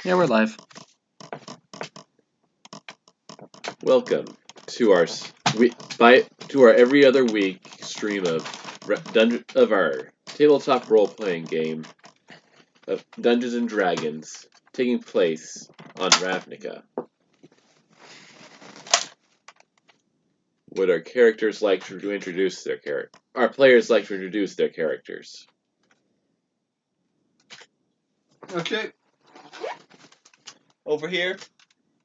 Yeah, we're live. Welcome to our every other week stream of our tabletop role-playing game of Dungeons and Dragons taking place on Ravnica. Would our characters like to introduce their Our players like to introduce their characters. Okay. Over here,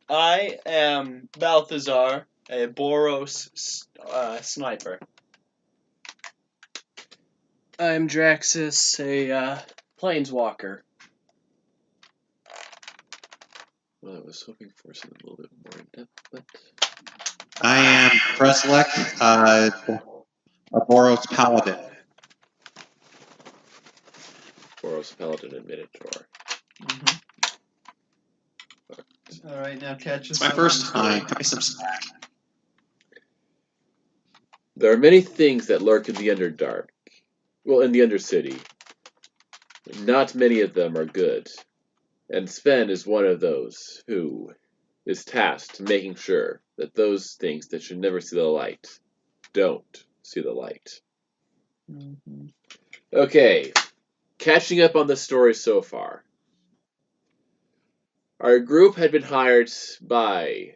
I am Balthazar, a Boros sniper. I'm Draxus, a planeswalker. Well, I was hoping for something a little bit more in depth, but I am Kreslek, a Boros Paladin. Boros Paladin and Minotaur. All right, now catch us. It's my first time. Cut me some slack. There are many things that lurk in the Underdark. Well, in the Undercity. Not many of them are good. And Sven is one of those who is tasked to making sure that those things that should never see the light don't see the light. Okay, catching up on the story so far. Our group had been hired by...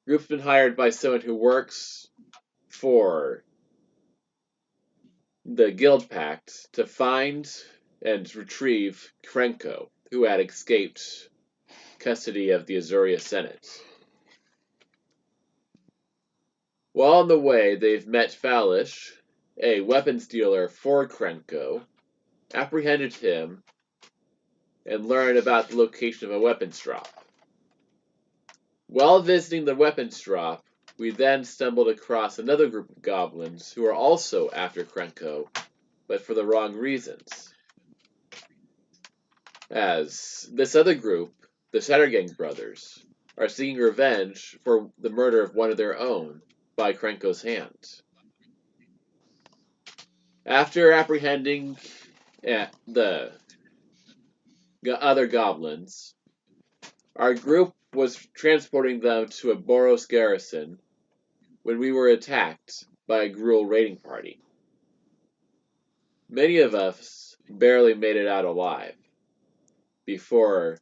Group's been hired by someone who works for the Guild Pact to find and retrieve Krenko, who had escaped custody of the Azuria Senate. While on the way, they've met Falish, a weapons dealer for Krenko, apprehended him, and learned about the location of a weapons drop. While visiting the weapons drop, we then stumbled across another group of goblins who are also after Krenko, but for the wrong reasons. As this other group, the Shattergang brothers, are seeking revenge for the murder of one of their own by Krenko's hand. After apprehending the other goblins, our group was transporting them to a Boros garrison when we were attacked by a Gruul raiding party. Many of us barely made it out alive before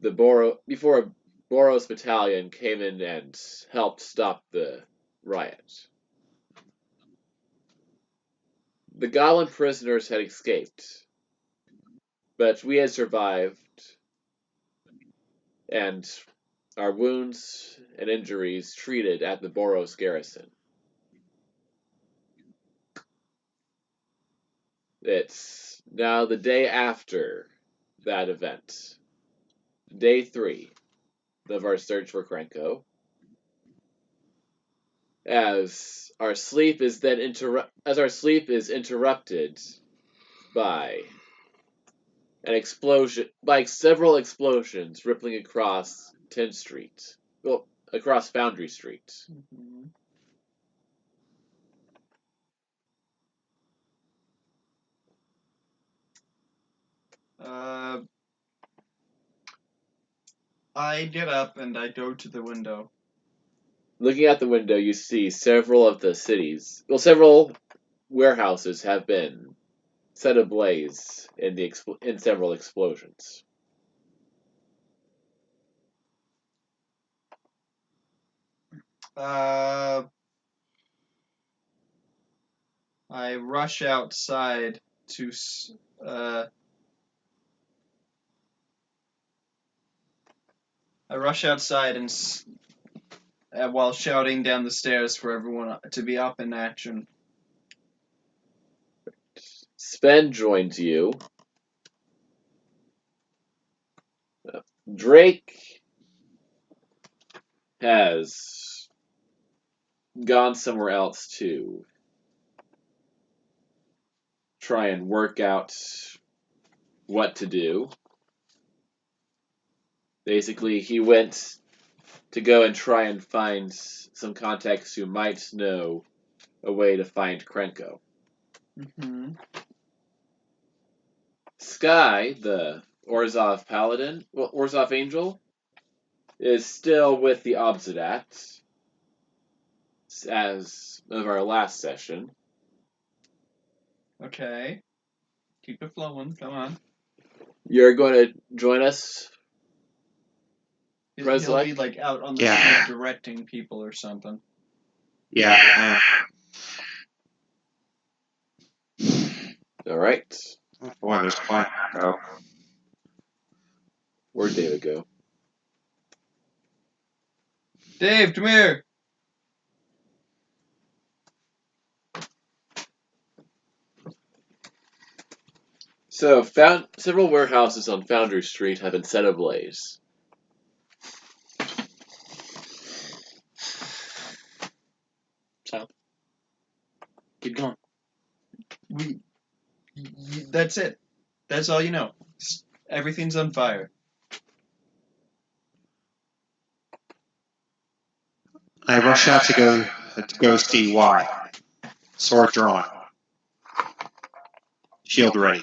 a Boros battalion came in and helped stop the riot. The goblin prisoners had escaped, but we had survived, and our wounds and injuries treated at the Boros garrison. It's now the day after that event, day 3 of our search for Krenko. As our sleep is interrupted by an explosion, by several explosions rippling across 10th Street. Well, across Foundry Street. I get up and I go to the window. Looking out the window, you see several warehouses have been set ablaze in several explosions. I rush outside to and while shouting down the stairs for everyone to be up in action. Sven joins you. Drake has gone somewhere else to try and work out what to do. Basically, he went to go and try and find some contacts who might know a way to find Krenko. Mm-hmm. Sky, the Orzhov Paladin, well, Orzhov Angel, is still with the Obsidat as of our last session. Okay. Keep it flowing. Come on. You're going to join us, He'll Preslek? be like out on the Yeah. street directing people or something. Yeah. All right. Oh boy, there's quite a go. Where'd David go? Dave, come here. So, several warehouses on Foundry Street have been set ablaze. So, keep going. That's it. That's all you know. Everything's on fire. I rush out to go see why. Sword drawn. Shield ready.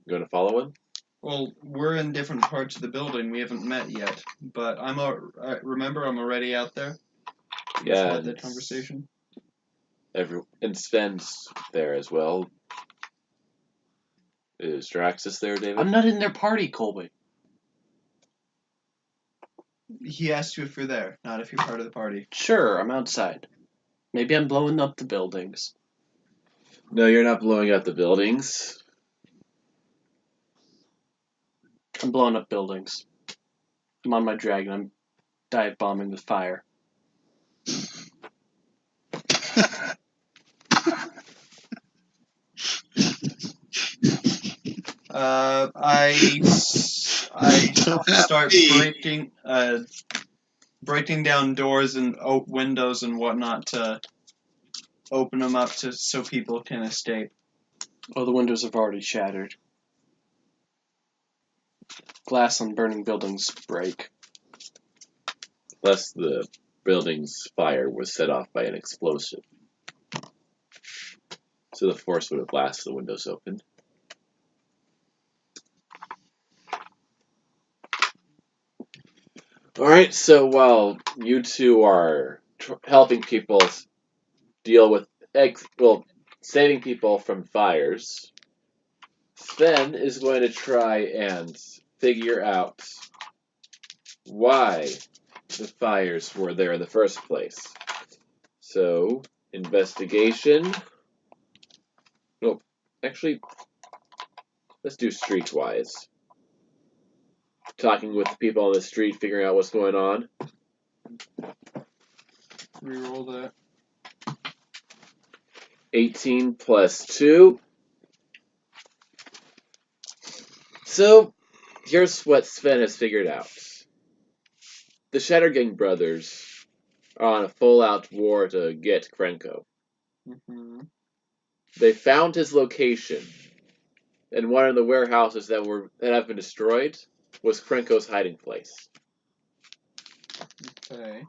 You going to follow him? Well, we're in different parts of the building. We haven't met yet. But remember, I'm already out there. We just Yeah. had that conversation. And Sven's there as well. Is Draxus there, David? I'm not in their party, Colby. He asked you if you're there, not if you're part of the party. Sure, I'm outside. Maybe I'm blowing up the buildings. No, you're not blowing up the buildings. I'm blowing up buildings. I'm on my dragon. I'm dive bombing with fire. I start breaking down doors and windows and whatnot to open them up so people can escape. Oh, the windows have already shattered. Glass on burning buildings break. Plus, the building's fire was set off by an explosion. So the force would have blasted the windows open. Alright, so while you two are helping people deal with, saving people from fires, Sven is going to try and figure out why the fires were there in the first place. So, investigation. Nope. Actually, let's do streetwise. Talking with the people on the street, figuring out what's going on. Reroll that. 18 plus 2. So, here's what Sven has figured out. The Shattergang brothers are on a full-out war to get Krenko. Mm-hmm. They found his location, and one of the warehouses that have been destroyed was Krenko's hiding place. Okay.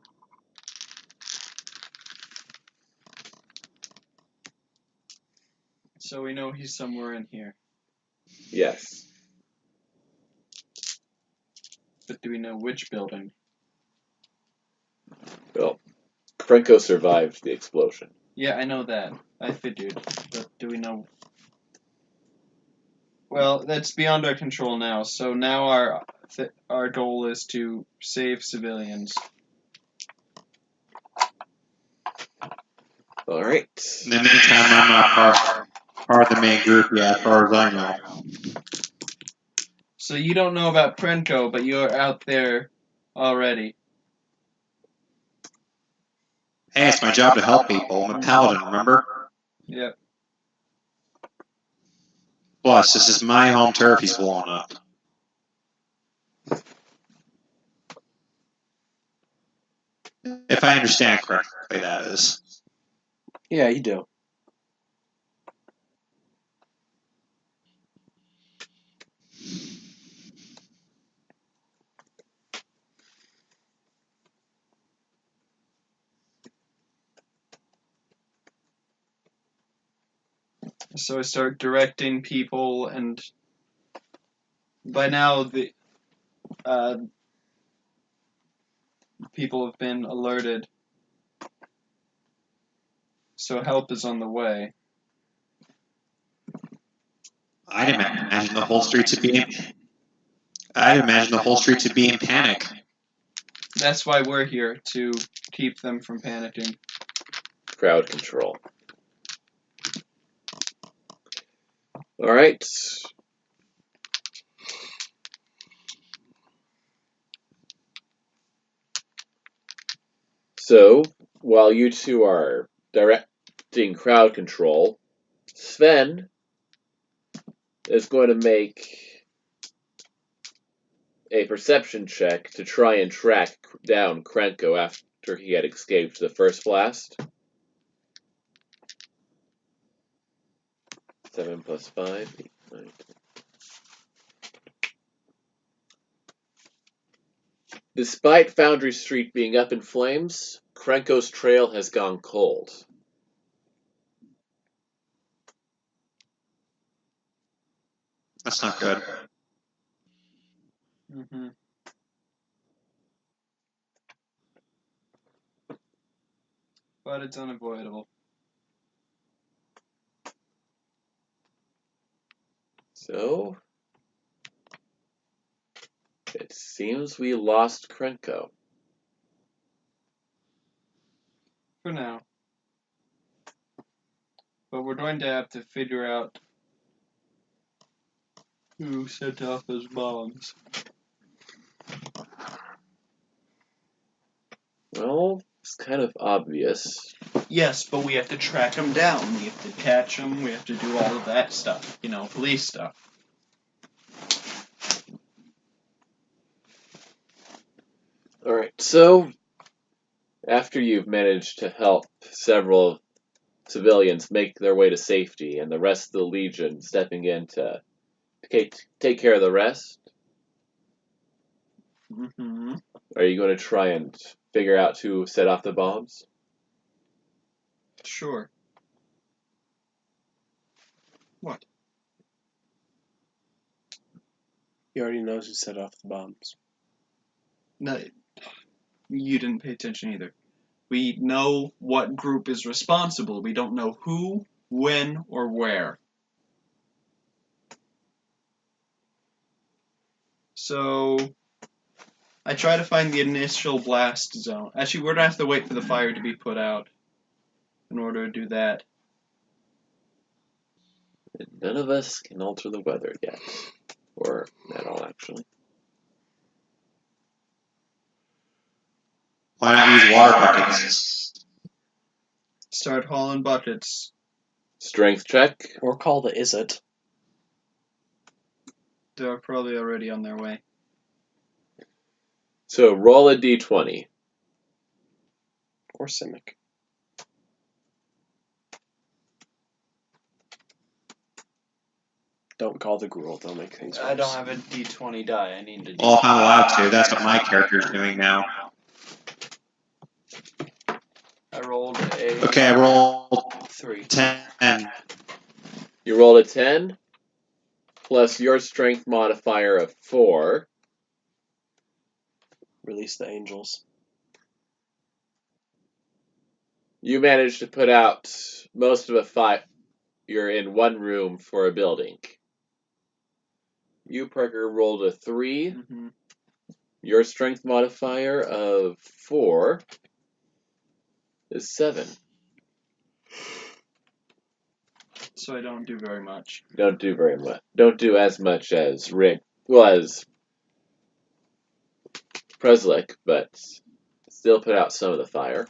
So we know he's somewhere in here. Yes. But do we know which building? Well, Krenko survived the explosion. Yeah, I know that. I figured. But do we know? Well, that's beyond our control now. So now our goal is to save civilians. All right. In the meantime, I'm not part of the main group yet, as far as I know. So you don't know about Krenko, but you're out there already. Hey, it's my job to help people. I'm a paladin, remember? Yep. Plus, this is my home turf he's blowing up. If I understand correctly, that is. Yeah, you do. So I start directing people, and by now the people have been alerted. So help is on the way. I'd imagine the whole street to be. I'd imagine the whole street to be in panic. That's why we're here, to keep them from panicking. Crowd control. Alright. So, while you two are directing crowd control, Sven is going to make a perception check to try and track down Krenko after he had escaped the first blast. 7 plus 5, 8, 9, 10. Despite Foundry Street being up in flames, Krenko's trail has gone cold. That's not good. Mm-hmm. But it's unavoidable. So, it seems we lost Krenko. For now. But we're going to have to figure out who set off those bombs. Well, it's kind of obvious. Yes, but we have to track them down. We have to catch them. We have to do all of that stuff. You know, police stuff. Alright, so after you've managed to help several civilians make their way to safety and the rest of the Legion stepping in to take care of the rest, Mm-hmm. are you going to try and figure out who set off the bombs? Sure. What? He already knows who set off the bombs. No, you didn't pay attention either. We know what group is responsible. We don't know who, when, or where. So, I try to find the initial blast zone. Actually, we're going to have to wait for the fire to be put out in order to do that. And none of us can alter the weather yet. Or at all, actually. Why not use water buckets? Start hauling buckets. Strength check. Or call the is it. They're probably already on their way. So roll a d20. Or Simic. Don't call the Gruul, they'll make things worse. I don't have a d20 die. I need a d20. Well, if I'm allowed to, that's what my character's doing now. I rolled a... Okay, I rolled 3. 10. You rolled a 10, plus your strength modifier of 4. Release the angels. You managed to put out most of a fire. You're in one room for a building. You, Parker, rolled a 3. Mm-hmm. Your strength modifier of 4 is 7. So I don't do very much. Don't do very much. Don't do as much as Rick. Well, as Preslick, but still put out some of the fire.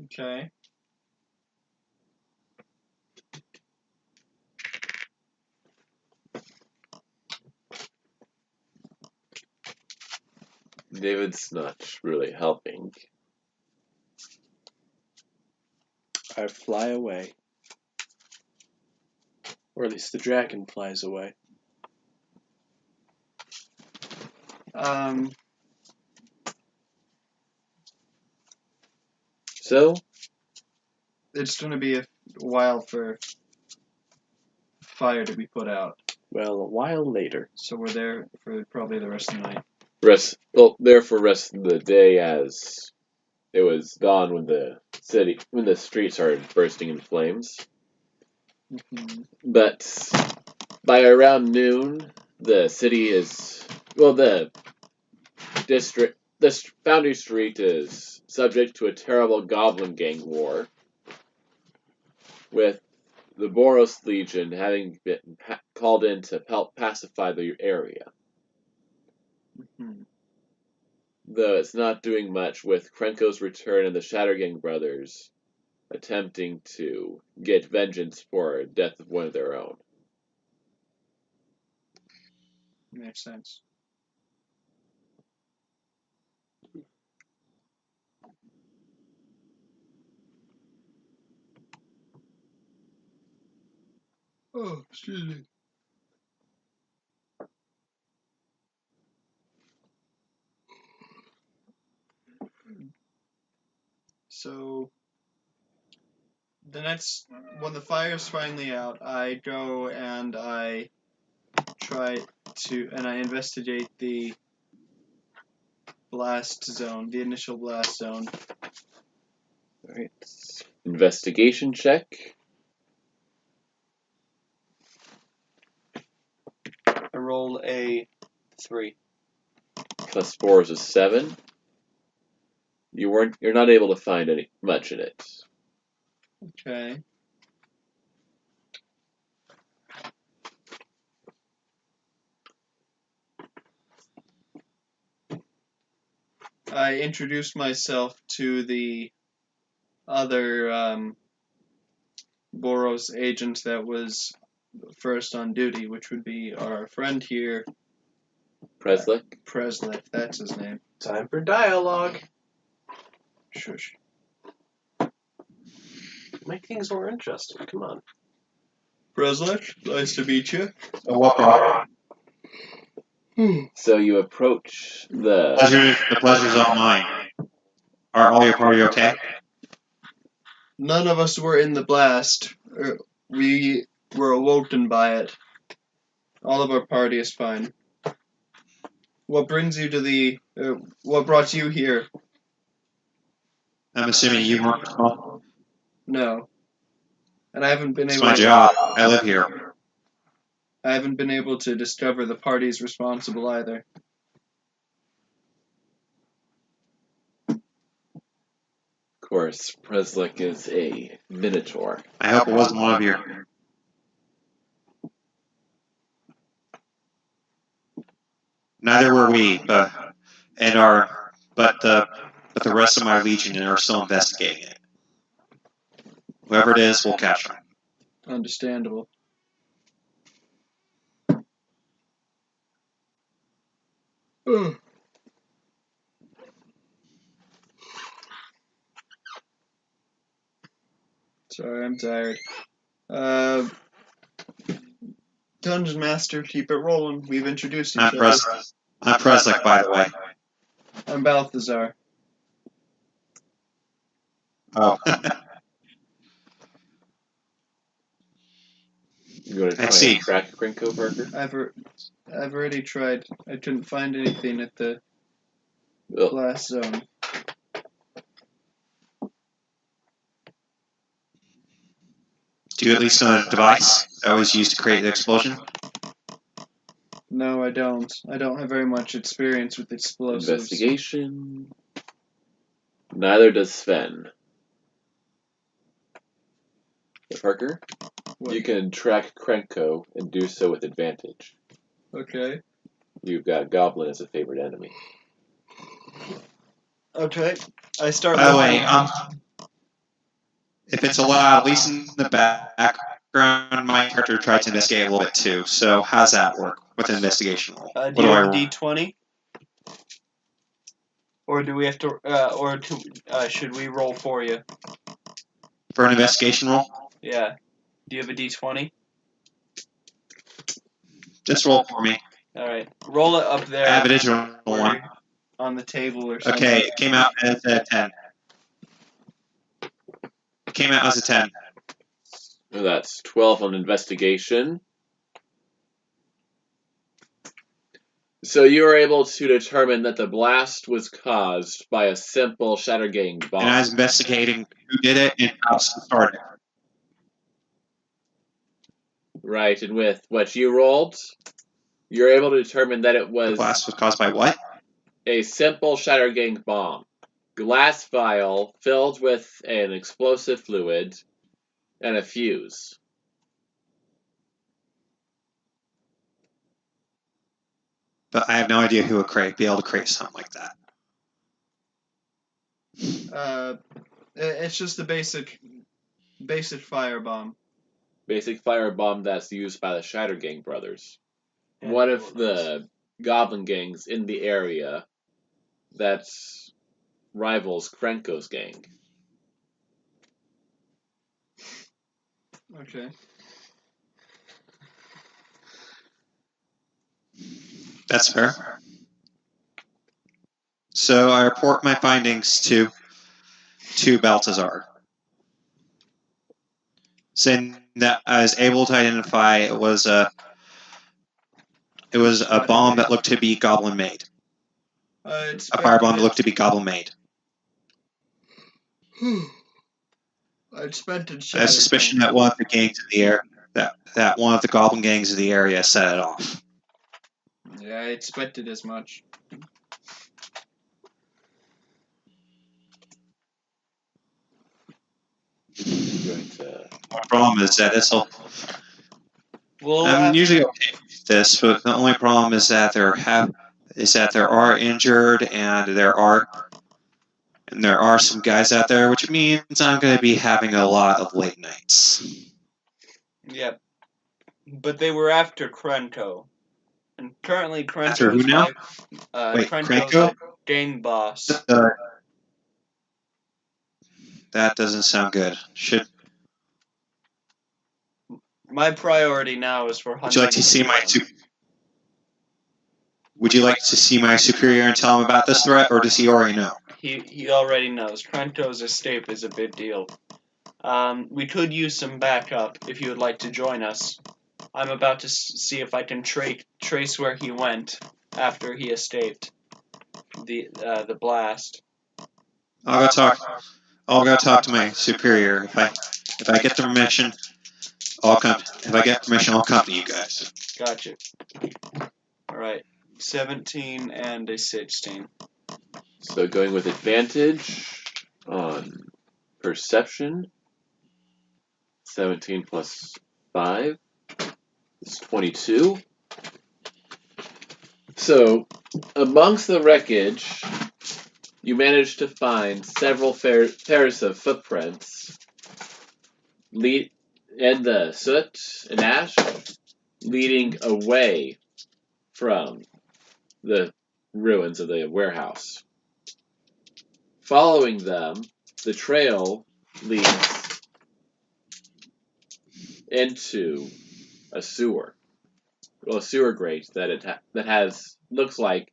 Okay. David's not really helping. I fly away. Or at least the dragon flies away. So, It's going to be a while for fire to be put out. Well, a while later. So we're there for probably the rest of the night. therefore rest of the day, as it was dawn when the street started bursting in flames. Mm-hmm. But by around noon, the city is, the Foundry Street is subject to a terrible goblin gang war, with the Boros Legion having been called in to help pacify the area. Mm-hmm. Though it's not doing much, with Krenko's return and the Shattergang brothers attempting to get vengeance for the death of one of their own. Makes sense. Oh, excuse me. So, when the fire's finally out, I go and I I investigate the blast zone, the initial blast zone. Alright. Investigation check. I rolled a 3. Plus 4 is a 7. You're not able to find much in it. Okay. I introduced myself to the other Boros agent that was first on duty, which would be our friend here, Preslick. Preslick. That's his name. Time for dialogue. Shush. Make things more interesting. Come on. Preslick, nice to meet you. Welcome. So you approach the The pleasure's all mine. Are all your party okay? None of us were in the blast. We were awoken by it. All of our party is fine. What brings you to the... what brought you here? I'm assuming you weren't. Well, No. And I haven't been it's able my to... job. I live here. I haven't been able to discover the parties responsible either. Of course, Preslick is a minotaur. I hope it wasn't one of your. Neither were we, but the rest of my legion are still investigating it. Whoever it is, we'll catch them. Understandable. Ugh. Sorry, I'm tired. Dungeon Master, keep it rolling. We've introduced each other. I'm Preslick, by the way. I'm Balthazar. Oh. You want to I try see. and track Krenko, Parker? I've already tried. I couldn't find anything at the Ugh. blast zone. Do you at least know the device that was used to create the explosion? No, I don't. I don't have very much experience with explosives. Investigation. Neither does Sven. Parker, What? you can track Krenko and do so with advantage. Okay. You've got Goblin as a favorite enemy. Okay. I start. By the way, if it's allowed, at least in the background, my character tried to investigate a little bit too. So how's that work with an investigation roll? Do you have a D20? Or do we have to? Should we roll for you? For an investigation roll? Yeah. Do you have a D20? Just roll for me. Alright. Roll it up there. I have a digital or one. on the table or something. Okay, it came out as a 10. It came out as a 10. That's 12 on investigation. So you were able to determine that the blast was caused by a simple Shattergang bomb. And I was investigating who did it and how it started. Right, and with what you rolled, you're able to determine that it The was blast was caused by what? a simple Shattergang bomb. Glass vial filled with an explosive fluid and a fuse. But I have no idea who would be able to create something like that. It's just a basic firebomb. Basic firebomb that's used by the Shattergang brothers. And One of the goblin gangs in the area that rivals Krenko's gang. Okay. That's fair. So I report my findings to Baltazar, saying that I was able to identify it was a bomb that looked to be goblin made. A firebomb that looked to be goblin made. I spent it. I have suspicion that one of the gangs in the air, that one of the goblin gangs of the area set it off. Yeah, I expected as much. The problem is that this'll. Well, I'm usually okay with this, but the only problem is that there are injured and there are some guys out there, which means I'm going to be having a lot of late nights. Yep. But they were after Krenko. And currently Krenko After who is now? Wait, Krenko's Krenko? gang boss. That doesn't sound good. My priority now is for hunting. Would you like to see my superior and tell him about this threat, or does he already know? He already knows. Krenko's escape is a big deal. We could use some backup if you would like to join us. I'm about to see if I can trace where he went after he escaped the blast. I'll go talk to my superior. If I get the permission, I'll come. If I get permission, I'll accompany you guys. Gotcha. All right, 17 and a 16. So going with advantage on perception. 17 plus 5 is 22. So, amongst the wreckage, you manage to find several pairs of footprints and the soot and ash leading away from the ruins of the warehouse. Following them, the trail leads into a sewer. Well, a sewer grate that looks like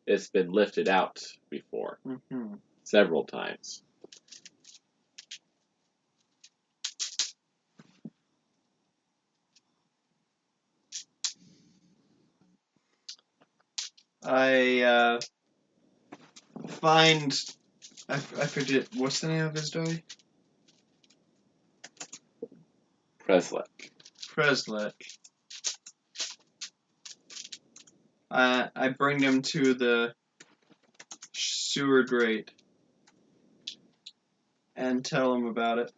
it's been lifted out before several times. I find I forget what's the name of his dog. Preslek. I bring him to the sewer grate and tell him about it.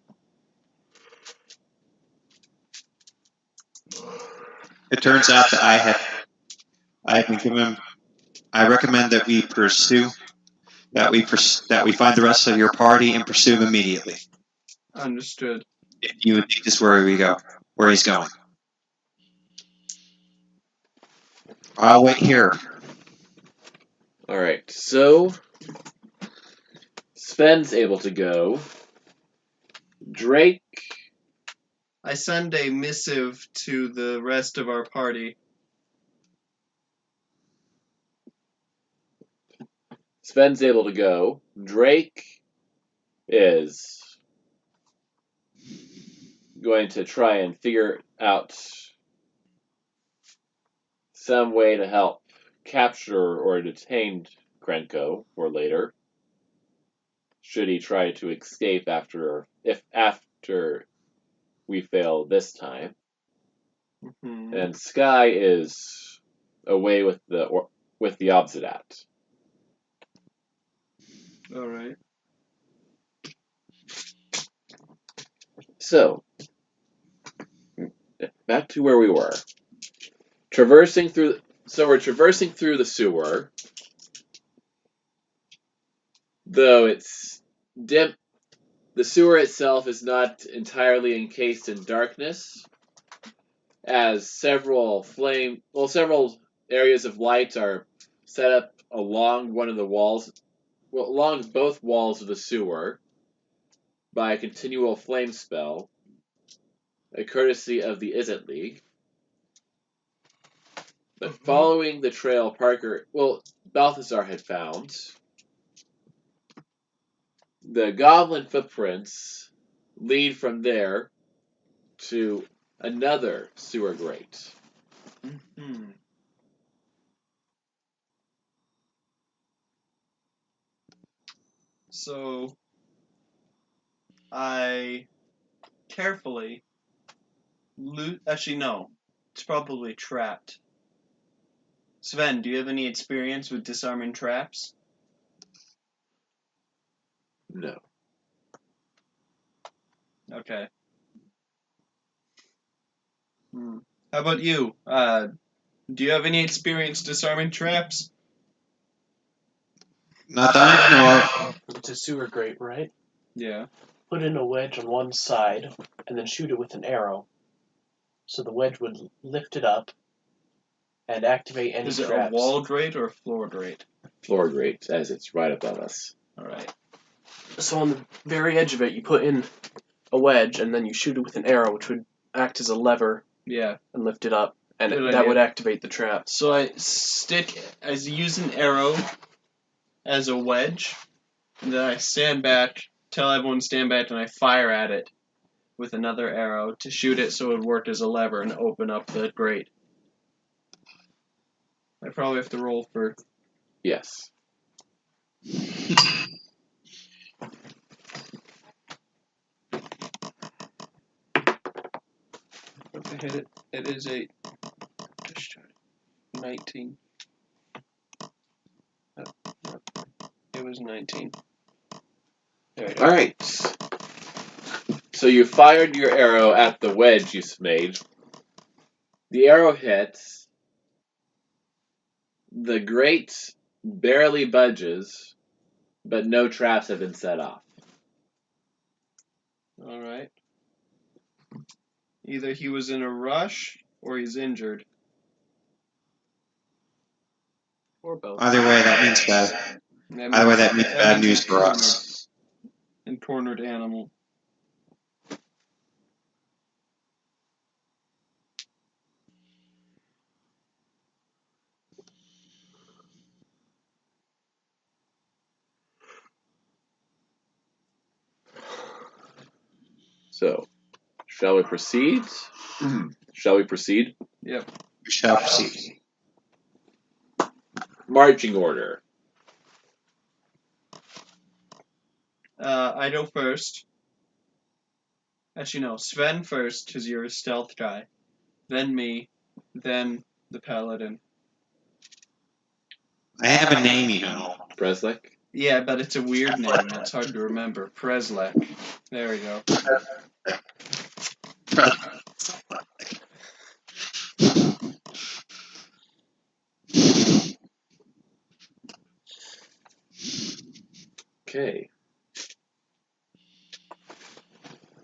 It turns out that I have been given. I recommend that we find the rest of your party and pursue him immediately. Understood. If you think this is where he's going. I'll wait here. Alright, so Sven's able to go. Drake. I send a missive to the rest of our party. Sven's able to go. Drake is going to try and figure out some way to help capture or detain Krenko for later. Should he try to escape after we fail this time. Mm-hmm. And Sky is away with the Obsidat. All right. So, back to where we were. We're traversing through the sewer. Though it's dim, the sewer itself is not entirely encased in darkness, as several areas of light are set up along one of the walls, along both walls of the sewer, by a continual flame spell, a courtesy of the Isn't League. But following the trail Balthazar had found, the goblin footprints lead from there to another sewer grate. Mm-hmm. So I carefully actually, no. It's probably trapped. Sven, do you have any experience with disarming traps? No. Okay. How about you? Do you have any experience disarming traps? Not that I know of. It's a sewer grate, right? Yeah. Put in a wedge on one side, and then shoot it with an arrow. So the wedge would lift it up and activate any Is it traps. a wall grate or a floor grate? Floor grate, as it's right above us. Alright. So on the very edge of it, you put in a wedge, and then you shoot it with an arrow, which would act as a lever Yeah. and lift it up, and Good that idea. would activate the trap. So I use an arrow as a wedge, and then I stand back, tell everyone to stand back, and I fire at it with another arrow to shoot it so it would work as a lever and open up the grate. I probably have to roll for... Yes. If I hit it, it is a 19. It was 19. There it is. Alright. So you fired your arrow at the wedge you made. The arrow hits. The grate barely budges, but no traps have been set off. Alright. Either he was in a rush or he's injured. Or both. Either way, that means bad. Either way, that means bad news for us. And cornered animal. So, shall we proceed? Shall we proceed? Yep. We shall proceed. Marching order. I go first. Actually, no. Sven first, because you're a stealth guy. Then me. Then the paladin. I have a name, you know. Breslek? Yeah, but it's a weird name. It's hard to remember. Preslek. There we go. Okay.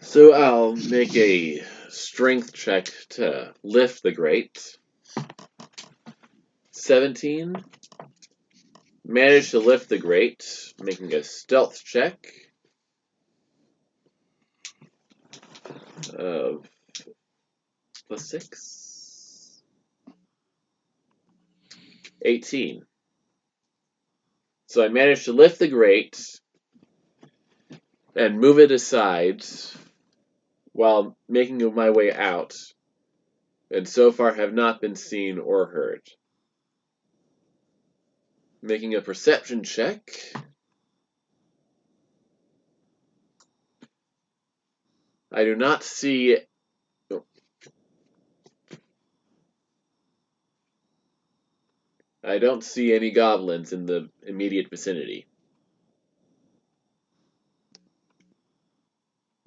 So I'll make a strength check to lift the grate. 17. Manage to lift the grate, making a stealth check of +6. 18. So I managed to lift the grate and move it aside while making my way out, and so far have not been seen or heard. Making a perception check. I do not see. I don't see any goblins in the immediate vicinity.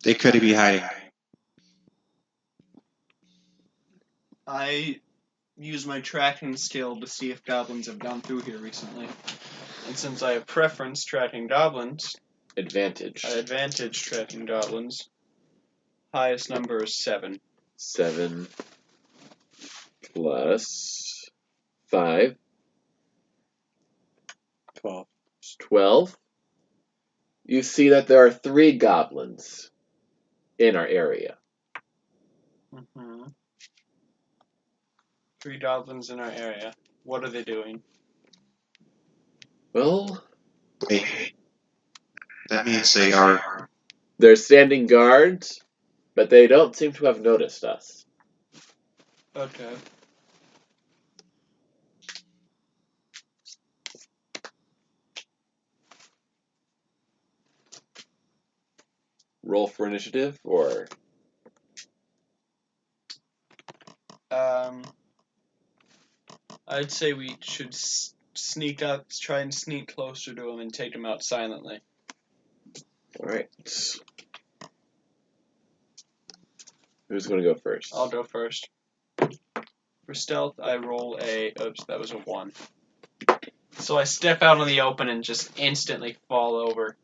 They could be hiding. I use my tracking skill to see if goblins have gone through here recently. And since I have preference tracking goblins, Advantage. I advantage tracking goblins. Highest number is 7. 7 plus 5. 12. 12. You see that there are 3 goblins in our area. Mm-hmm. 3 goblins in our area. What are they doing? Well, Wait. That means they are. they're standing guard, but they don't seem to have noticed us. Okay. Roll for initiative, or I'd say we should sneak up, try and sneak closer to him and take him out silently. all right. Who's going to go first? I'll go first. For stealth, I roll a... Oops, that was a 1. So I step out in the open and just instantly fall over.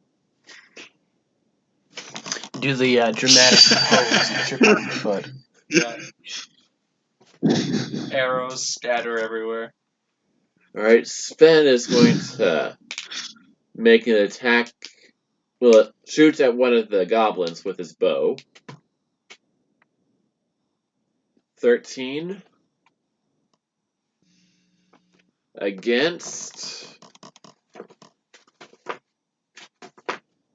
Do the dramatic pose, trip on your foot. Yeah. Arrows scatter everywhere. All right. Sven is going to make an attack. Well, shoots at one of the goblins with his bow. 13 against. Let's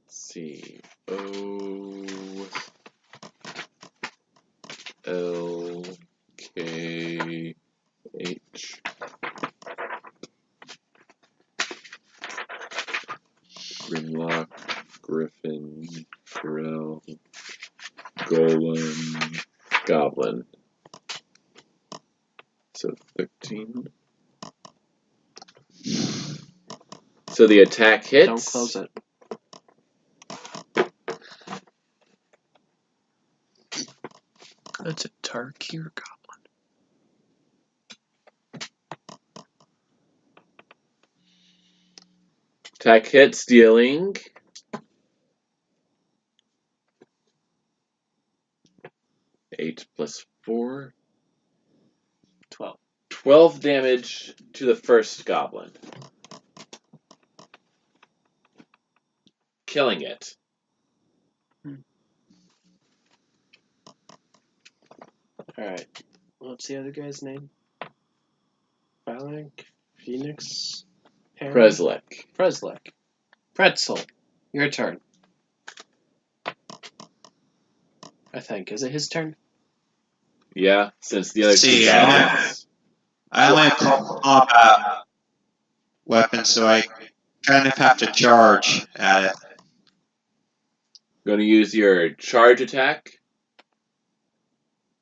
see. O L K H. Grimlock, Griffin, Pharrell, Golem, Goblin. So 13. So the attack hits. Don't close it. That's a Tarkir goblin. Attack hits, dealing 8 plus 4. 12. 12 damage to the first goblin. Killing it. Alright. What's the other guy's name? Balak? Phoenix? Preslek. Preslek. Pretzel. Your turn. I think. Is it his turn? Yeah, since the other See, two goblins. I only have combat weapons, so I kind of have to charge at it. Going to use your charge attack,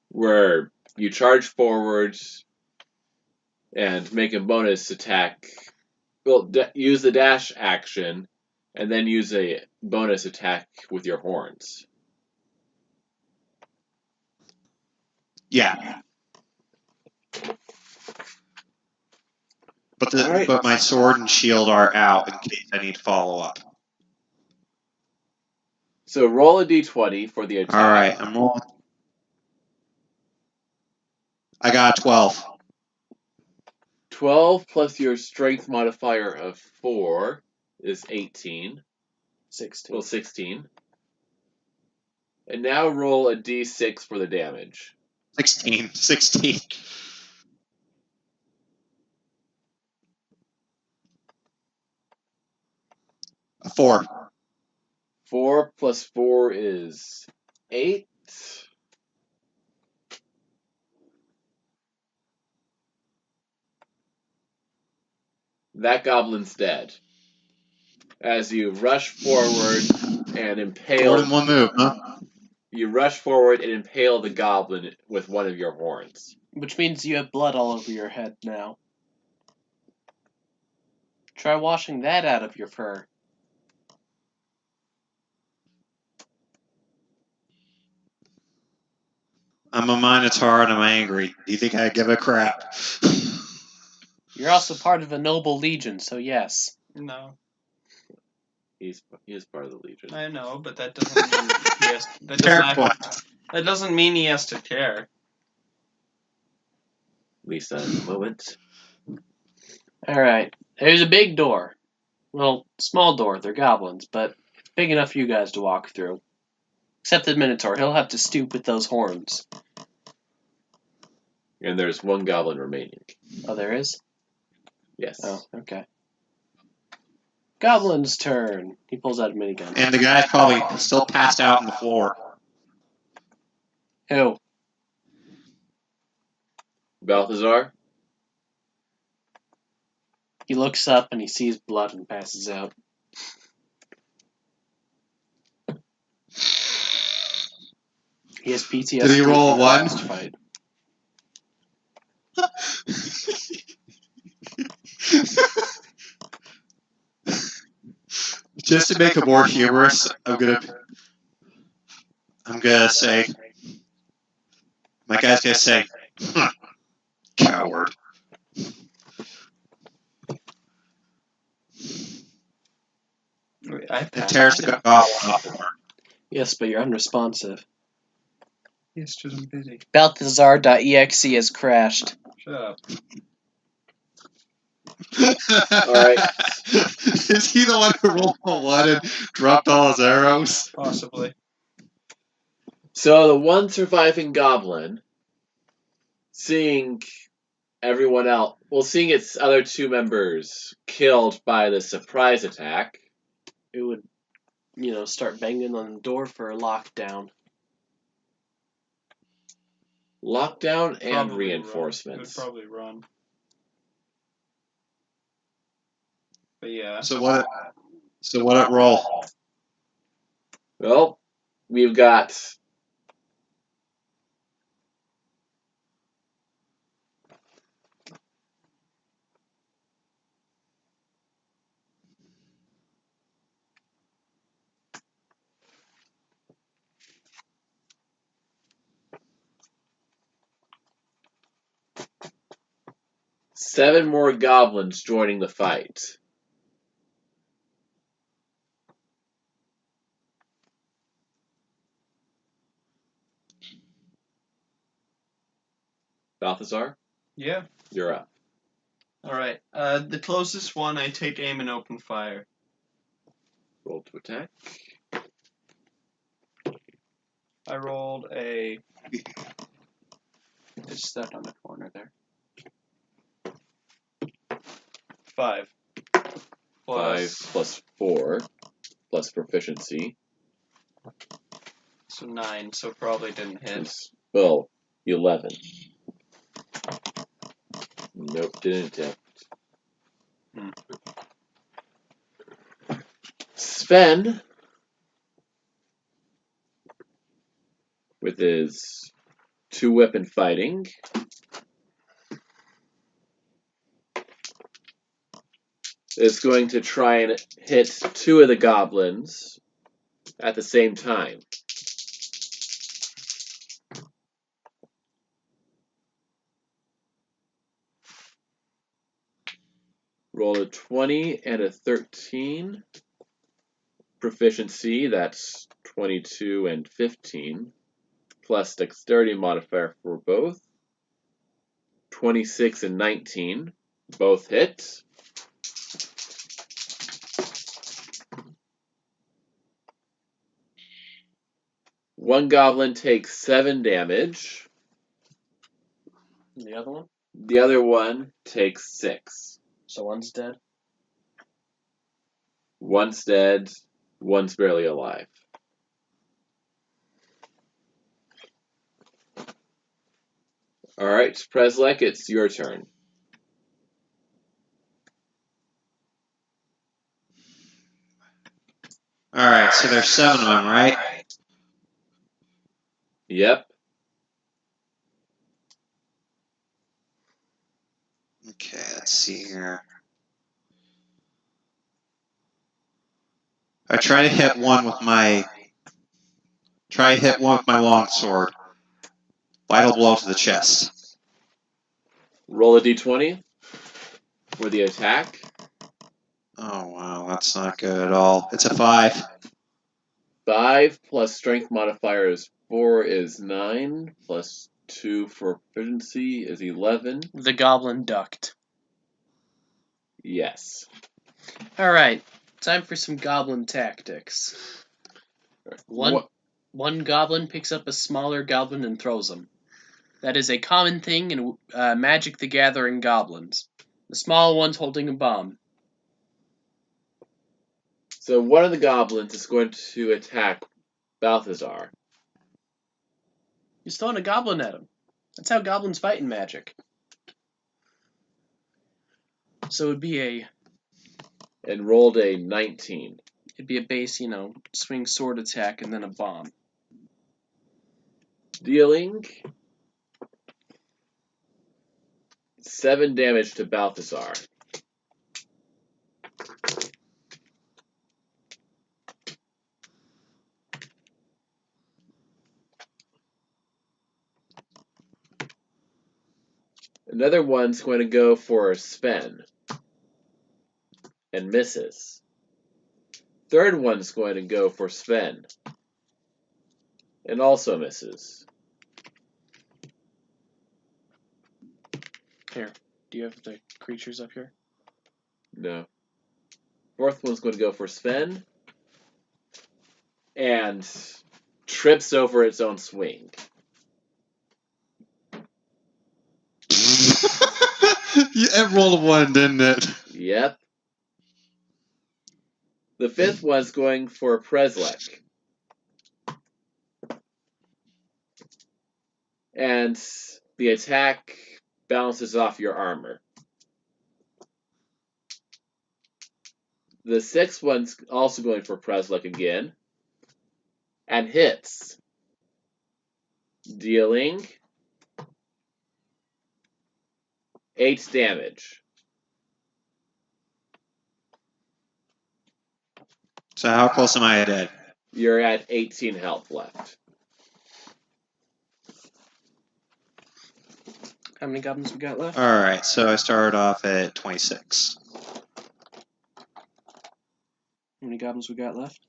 where you charge forwards and make a bonus attack. Well, use the dash action, and then use a bonus attack with your horns. Yeah. But Alright. but my sword and shield are out in case I need follow up. So roll a d20 for the attack. Alright, I'm rolling. I got a 12. 12 plus your strength modifier of 4 is 18. 16. Well, 16. And now roll a d6 for the damage. 16. 16. 4. 4 plus 4 is 8. That goblin's dead. As you rush forward and impale... More than one move, huh? You rush forward and impale the goblin with one of your horns. Which means you have blood all over your head now. Try washing that out of your fur. I'm a minotaur and I'm angry. Do you think I give a crap? You're also part of a noble legion, so yes. No, He is part of the Legion. I know, but that doesn't mean he has. Fair point. That doesn't mean he has to care. At least at the moment. Alright, there's a big door. Well, small door, they're goblins, but big enough for you guys to walk through. Except the Minotaur, he'll have to stoop with those horns. And there's one goblin remaining. Oh, there is? Yes. Oh, okay. Goblin's turn. He pulls out a minigun. And the guy's probably still passed out on the floor. Who? Balthazar? He looks up and he sees blood and passes out. He has PTSD. Did he roll from the one? last fight. Just to make it more humorous, I'm gonna say, my guy's gonna say, coward. Wait, I And tears the goblin off. Yes, but you're unresponsive. Yes, just I'm busy. Balthazar.exe has crashed. Shut up. Alright. Is he the one who rolled a 1 and dropped all his arrows? Possibly. So the one surviving goblin, seeing everyone else, seeing its other 2 members killed by the surprise attack, It would, start banging on the door for a lockdown. lockdown and Probably reinforcements. Run. It would probably run. But yeah. So what it roll? Well, we've got seven more goblins joining the fight. Balthazar, Yeah. you're up. Alright. The closest one, I take aim and open fire. Roll to attack. I rolled a. Just that on the corner there. 5. 5 plus 4 plus proficiency. So 9, so probably didn't hit. Well, 11. Nope, didn't hit. Sven, with his 2-weapon fighting, is going to try and hit 2 of the goblins at the same time. Roll a 20 and a 13. Proficiency, that's 22 and 15. Plus dexterity modifier for both. 26 and 19. Both hit. One goblin takes 7 damage. And the other one? The other one takes 6. So one's dead? One's dead, one's barely alive. Alright, Preslek, it's your turn. Alright, so there's 7 of them, right? Yep. Okay, let's see here. I try to hit one with my long sword. Vital blow to the chest. Roll a d20 for the attack. Oh wow, that's not good at all. It's a 5. 5 plus strength modifier is 4 is 9, plus 2 for proficiency is 11. The goblin ducked. Yes. Alright, time for some goblin tactics. One goblin picks up a smaller goblin and throws him. That is a common thing in Magic the Gathering goblins. The small one's holding a bomb. So one of the goblins is going to attack Balthazar. He's throwing a goblin at him. That's how goblins fight in Magic. So it'd be And rolled a 19. a base, swing sword attack and then a bomb. Dealing 7 damage to Balthazar. Another one's going to go for Sven and misses. Third one's going to go for Sven and also misses. Here, do you have the creatures up here? No. Fourth one's going to go for Sven and trips over its own swing. It rolled a 1, didn't it? Yep. The fifth one's going for Preslek. And the attack bounces off your armor. The sixth one's also going for Preslek again. And hits. Dealing 8 damage. So how close am I to dead? You're at 18 health left. How many goblins we got left? Alright, so I started off at 26. How many goblins we got left?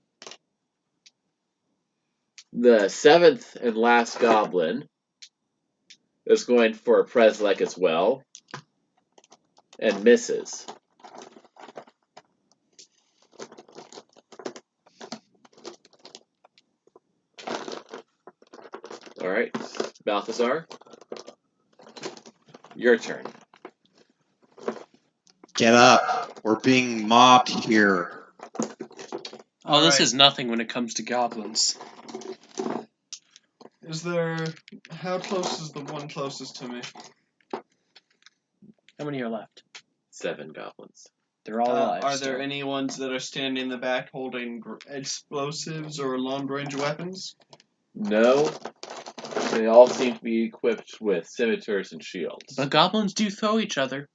The seventh and last goblin is going for a Preslek as well. And misses. Alright, Balthazar. Your turn. Get up. We're being mobbed here. Oh, this Alright. is nothing when it comes to goblins. How close is the one closest to me? How many are left? 7 goblins. They're all alive. Are still. there any ones that are standing in the back holding explosives or long-range weapons? No. They all seem to be equipped with scimitars and shields. But goblins do throw each other.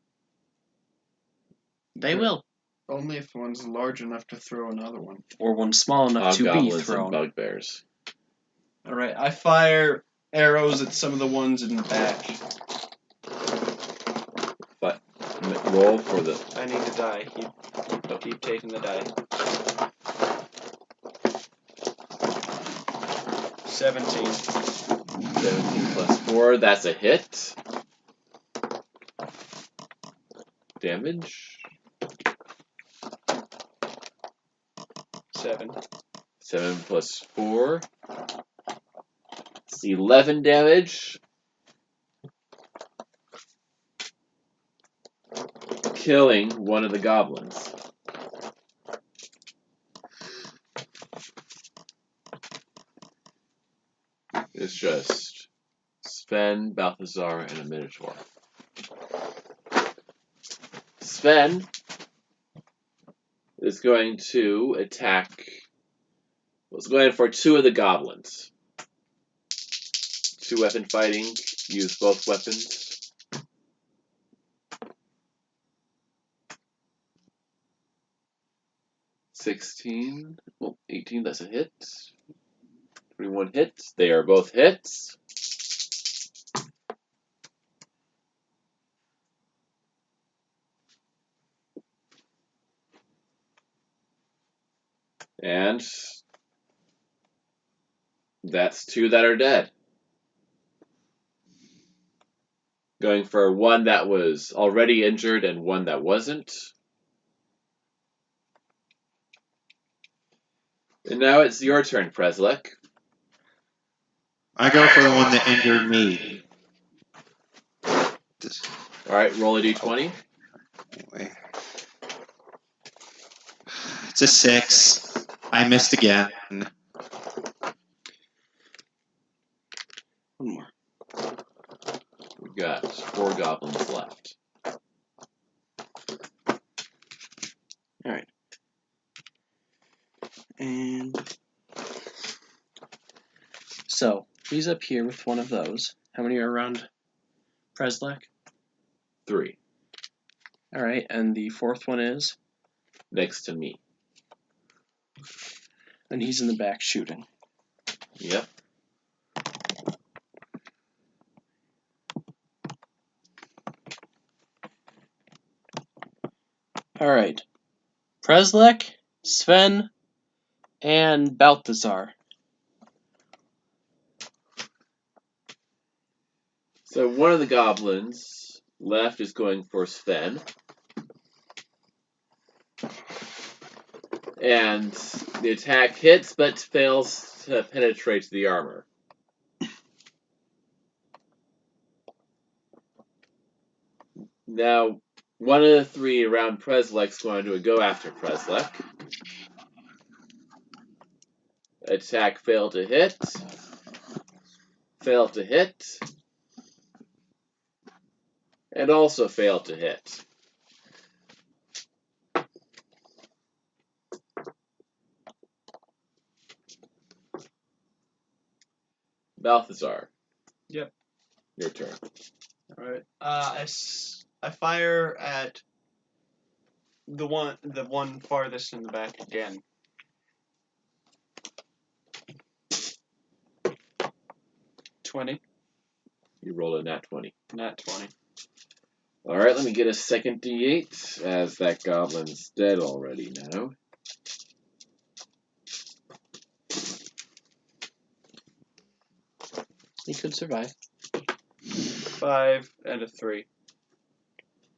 They will. Only if one's large enough to throw another one. Or one small enough to be Hobgoblins and thrown. bugbears. Alright, I fire arrows at some of the ones in the back. But roll for the... I need to die. Keep taking the die. 17. 17 plus 4, that's a hit. Damage. 7. 7 plus 4. It's 11 damage. Killing one of the goblins. just Sven, Balthazar, and a Minotaur. Sven is going to attack. Was going for 2 of the goblins. 2-weapon fighting. Use both weapons. $16. Well, 18. That's a hit. 21 hits. They are both hits. And that's 2 that are dead. Going for 1 that was already injured and 1 that wasn't. And now it's your turn, Preslek. I go for the one that injured me. Alright, roll a d20. Anyway. It's a 6. I missed again. One more. We've got 4 goblins left. Alright. And so he's up here with one of those. How many are around Preslek? 3. Alright, and the 4th one is? Next to me. And he's in the back shooting. Yep. Alright. Preslek, Sven, and Balthazar. So one of the goblins left is going for Sven. And the attack hits but fails to penetrate the armor. Now, one of the 3 around Preslek's going to go after Preslek. Attack failed to hit. Failed to hit. And also failed to hit. Balthazar. Yep. Your turn. All right. I fire at the one farthest in the back again. $20. You roll a nat 20. Nat 20. Alright, let me get a second d8, as that goblin's dead already now. He could survive. 5 and a 3.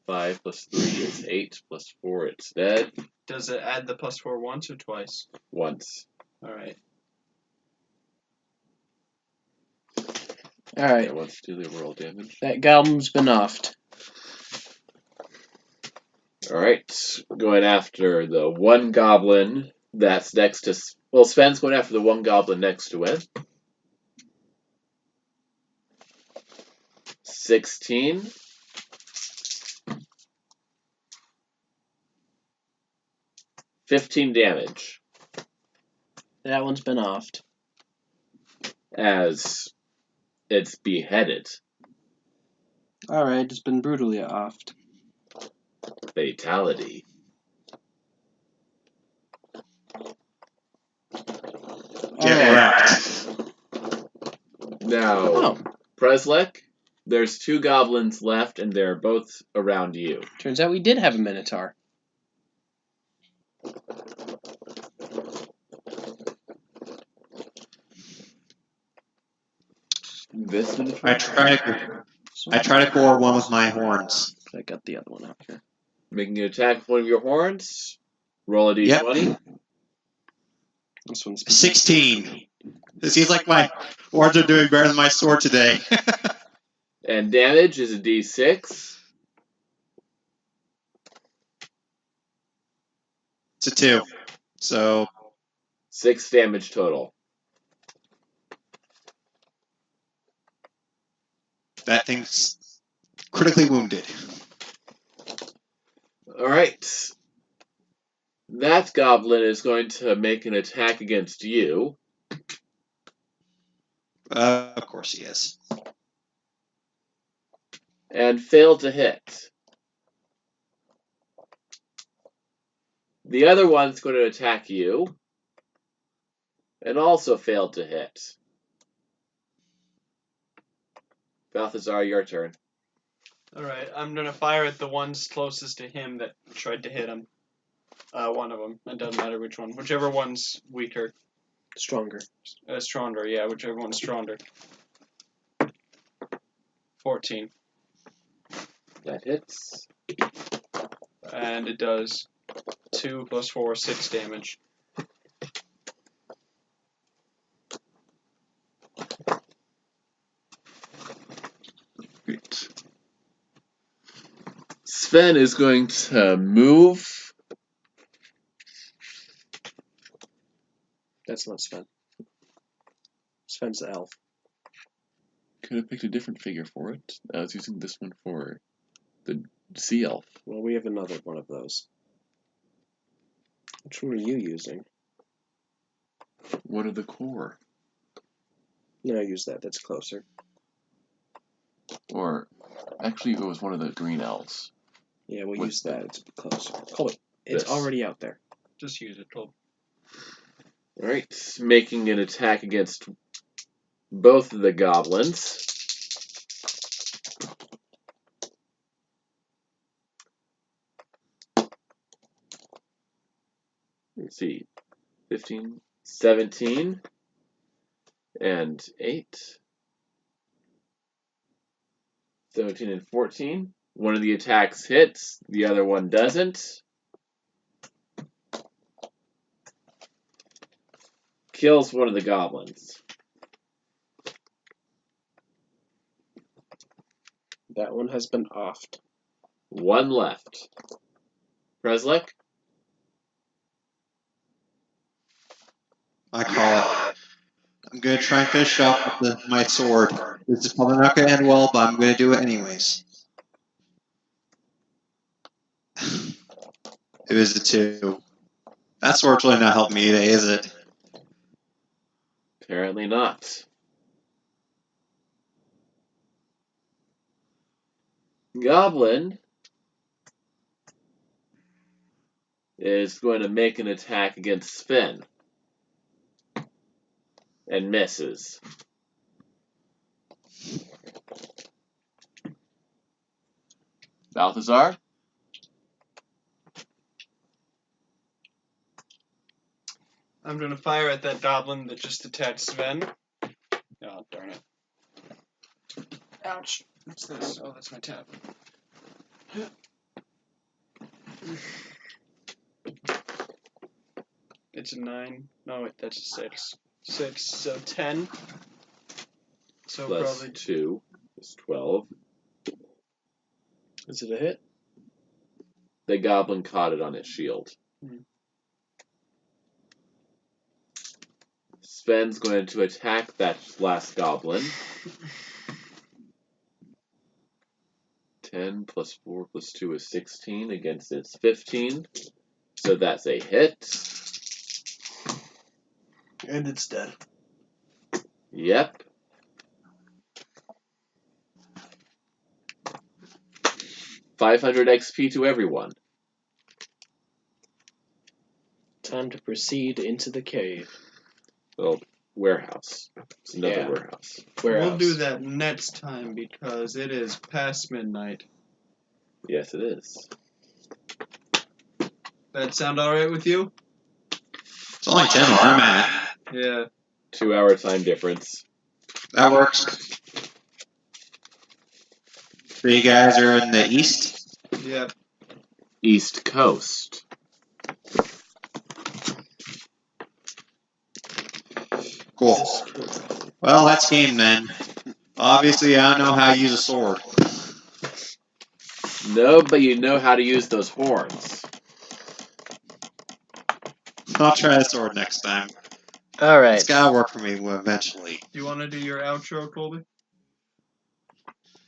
5 plus 3 is 8, plus 4 it's dead. Does it add the +4 once or twice? Once. All right. Alright. Yeah, once do the roll damage. That goblin's been offed. Alright, going after the one goblin that's next to... Well, Sven's going after the one goblin next to him. 16. 15 damage. That one's been offed. As it's beheaded. Alright, it's been brutally offed. Fatality. Get wrecked. Now, Oh, Preslek, there's 2 goblins left, and they're both around you. turns out we did have a Minotaur. This Minotaur? I try to gore one with my horns. I got the other one out here. Making an attack with one of your horns. Roll a d20. Yep. This one's 16. It seems like my horns are doing better than my sword today. And damage is a d6. It's a 2. So 6 damage total. That thing's critically wounded. Alright. That goblin is going to make an attack against you. Of course he is. And fail to hit. The other one's going to attack you. And also fail to hit. Balthazar, your turn. Alright, I'm gonna fire at the ones closest to him that tried to hit him. One of them. It doesn't matter which one. Whichever one's weaker. Stronger. Stronger, yeah, whichever one's stronger. 14. That hits. And it does 2 plus 4, 6 damage. Great. Sven is going to move. That's not Sven. Sven's the elf. Could have picked a different figure for it. I was using this one for the sea elf. Well, we have another one of those. Which one are you using? One of the core. No, use that. That's closer. Or, actually, it was one of the green elves. Yeah, we'll What's use that. It's closer. Oh, it's This. already out there. Just use it, Told. Alright, making an attack against both of the goblins. Let's see. 15, 17, and 8. 17 and 14. One of the attacks hits, the other one doesn't. Kills one of the goblins. That one has been offed. One left. Preslek? I call it. I'm going to try and finish off with my sword. This is probably not going to end well, but I'm going to do it anyways. It was a 2. That sword's really not helping me today, is it? Apparently not. Goblin is going to make an attack against Sven. And misses. Balthazar? I'm gonna fire at that goblin that just attacked Sven. Oh, darn it. Ouch. What's this? Oh, that's my tab. It's a 9. No, wait, that's a 6. 6, so 10. So Plus probably 2 is 12. Is it a hit? The goblin caught it on his shield. Sven's going to attack that last goblin. 10 plus 4 plus 2 is 16 against its 15. So that's a hit. And it's dead. Yep. $500 XP to everyone. Time to proceed into the cave. Well, warehouse. It's another Yeah. warehouse. We'll do that next time because it is past midnight. Yes, it is. That sound alright with you? It's only 10 where I'm at. Yeah. 2-hour time difference. That works. So you guys are in the east? Yep. East Coast. Cool. Well, that's game then. Obviously, I don't know how to use a sword. No, but you know how to use those horns. I'll try the sword next time. Alright. It's gotta work for me eventually. Do you want to do your outro, Colby?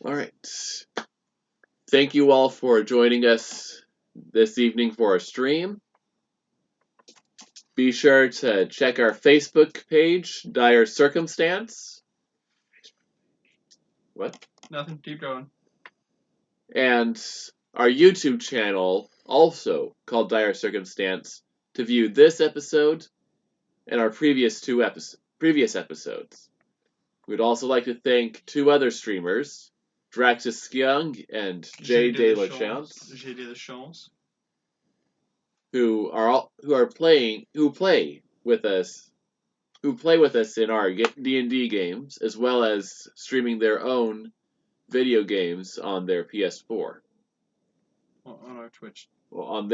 All right. Thank you all for joining us this evening for our stream. Be sure to check our Facebook page, Dire Circumstance. What? Nothing. Keep going. And our YouTube channel, also called Dire Circumstance, to view this episode and our previous episodes. We'd also like to thank two other streamers, Draxus Young and Jay De La Chance, who play with us in our D&D games, as well as streaming their own video games on their PS4. On our Twitch. Well,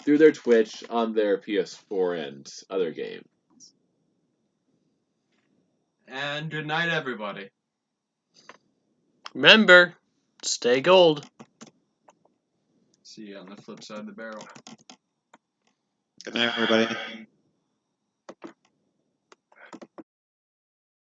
through their Twitch on their PS4 and other games. And good night, everybody. Remember, stay gold. See you on the flip side of the barrel. Good night, everybody.